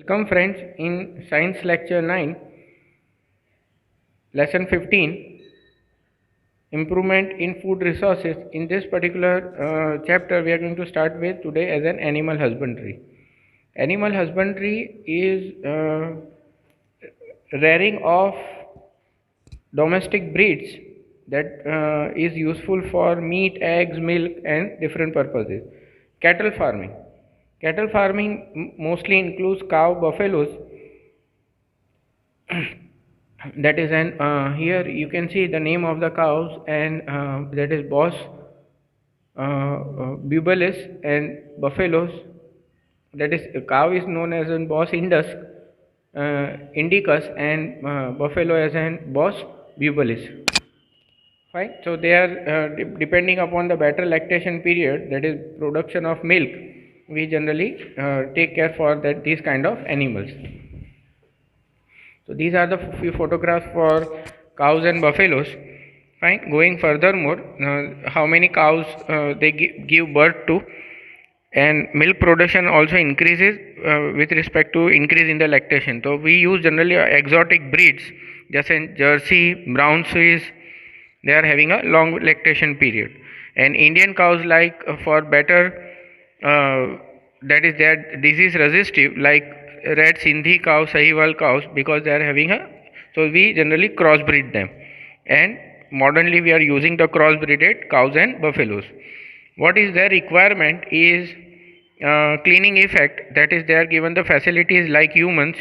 Welcome friends in Science Lecture 9, Lesson 15, Improvement in Food Resources. In this particular chapter, we are going to start with today as an animal husbandry. Animal husbandry is rearing of domestic breeds that is useful for meat, eggs, milk and different purposes. Cattle farming. Cattle farming mostly includes cow, buffaloes, that is an here you can see the name of the cows and that is Bos bubalis and buffaloes, that is cow is known as an Bos indicus and buffalo as an Bos bubalis. Fine, so they are depending upon the better lactation period, that is production of milk, we generally take care for that these kind of animals. So these are the few photographs for cows and buffaloes. Fine. Going furthermore, how many cows they give birth to, and milk production also increases with respect to increase in the lactation. So we use generally exotic breeds, just in Jersey, Brown Swiss. They are having a long lactation period, and Indian cows like for better that is they are disease resistive, like red Sindhi cow, Sahiwal cows, because they are having a, so we generally crossbreed them, and modernly we are using the crossbreeded cows and buffaloes. What is their requirement is cleaning effect, that is they are given the facilities like humans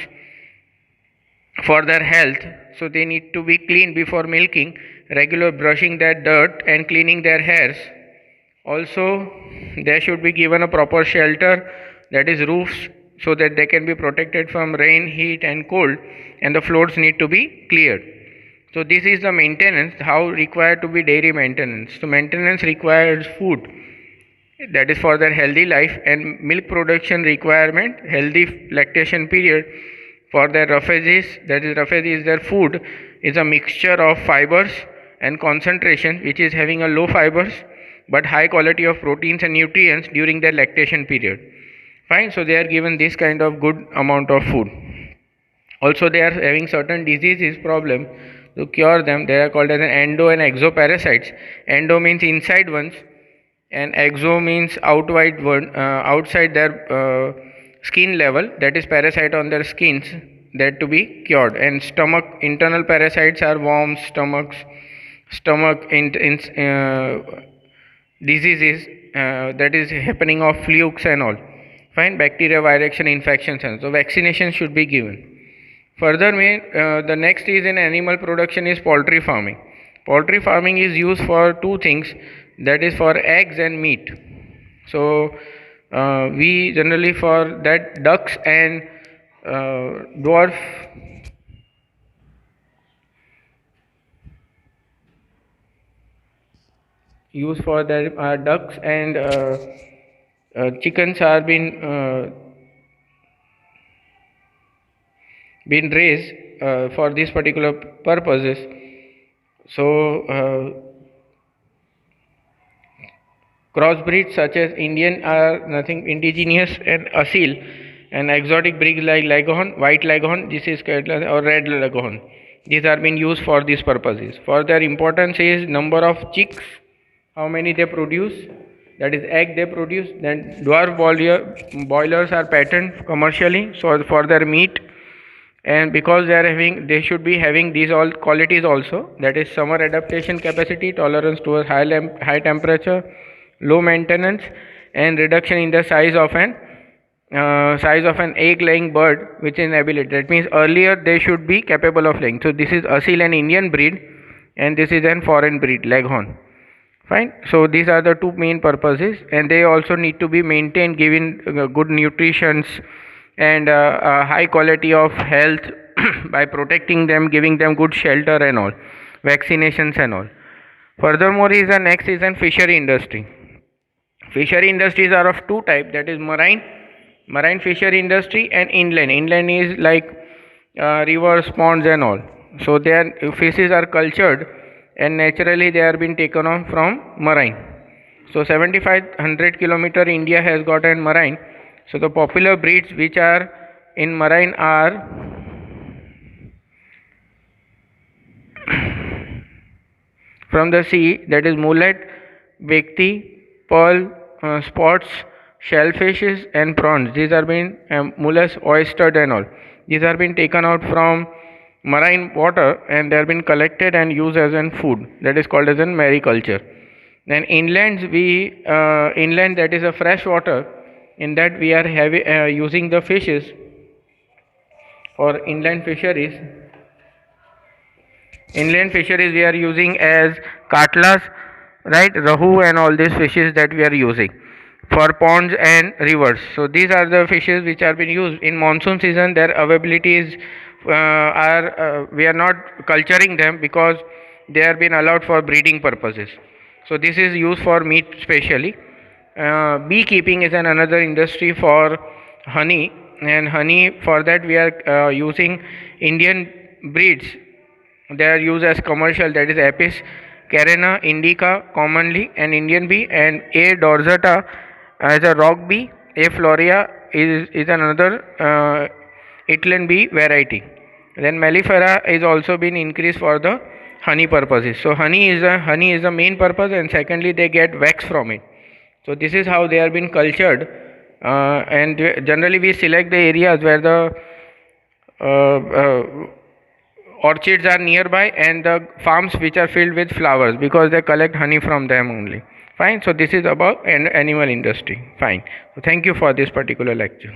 for their health, so they need to be clean before milking, regular brushing their dirt and cleaning their hairs. Also they should be given a proper shelter, that is roofs, so that they can be protected from rain, heat and cold, and the floors need to be cleared. So this is the maintenance, how required to be dairy maintenance. So maintenance requires food, that is for their healthy life, and milk production requirement, healthy lactation period for their roughages, that is roughage is their food, is a mixture of fibers and concentration, which is having a low fibers but high quality of proteins and nutrients during their lactation period. Fine, so they are given this kind of good amount of food. Also they are having certain diseases problem. To cure them, they are called as an endo and exoparasites. Endo means inside ones, and exo means outside one, outside their skin level, that is parasite on their skins, that to be cured. And stomach internal parasites are worms, stomach diseases, that is happening of flukes and all. Fine, bacteria, virus infections, and so vaccination should be given. Further, the next is in animal production is poultry farming. Poultry farming is used for two things, that is for eggs and meat. So we generally for that ducks and dwarf use for their ducks and chickens are been raised for these particular purposes. So crossbreeds such as Indian are nothing indigenous and asil, and exotic breeds like Leghorn, white Leghorn, this is or red Leghorn. These are being used for these purposes. For their importance is number of chicks, how many they produce, that is egg they produce. Then dwarf boilers are patented commercially, so for their meat, and because they are having, they should be having these all qualities also, that is summer adaptation capacity, tolerance towards high temperature, low maintenance, and reduction in the size of an egg laying bird, which is ability, that means earlier they should be capable of laying. So this is asil, an Indian breed, and this is an foreign breed, Leghorn. Fine, so these are the two main purposes, and they also need to be maintained, given good nutrition and high quality of health by protecting them, giving them good shelter and all, vaccinations and all. Furthermore is the next is an fishery industry. Fishery industries are of two types, that is marine fishery industry and inland. Inland is like rivers, ponds and all. So their fishes are cultured and naturally they are being taken on from marine. So 7500 kilometer India has got an marine. So the popular breeds which are in marine are from the sea, that is mullet, bekti, pearl, spots, shellfishes and prawns. These are being mollusks, oysters and all. These are being taken out from marine water and they are being collected and used as an food. That is called as an mariculture. Then inland, that is a fresh water. In that we are using the fishes for inland fisheries. Inland fisheries we are using as katlas, right, rahu and all these fishes that we are using for ponds and rivers. So these are the fishes which are being used in monsoon season. Their availability is we are not culturing them because they are being allowed for breeding purposes. So this is used for meat specially. Beekeeping is another industry for honey, and honey, for that we are using Indian breeds. They are used as commercial, that is Apis carina indica commonly an Indian bee, and A. dorsata as a rock bee. A. florea is another Italian bee variety. Then mellifera is also been increased for the honey purposes. So honey is the main purpose, and secondly they get wax from it. So this is how they are being cultured, and generally we select the areas where the orchids are nearby and the farms which are filled with flowers, because they collect honey from them only. Fine. So this is about an animal industry. Fine. So thank you for this particular lecture.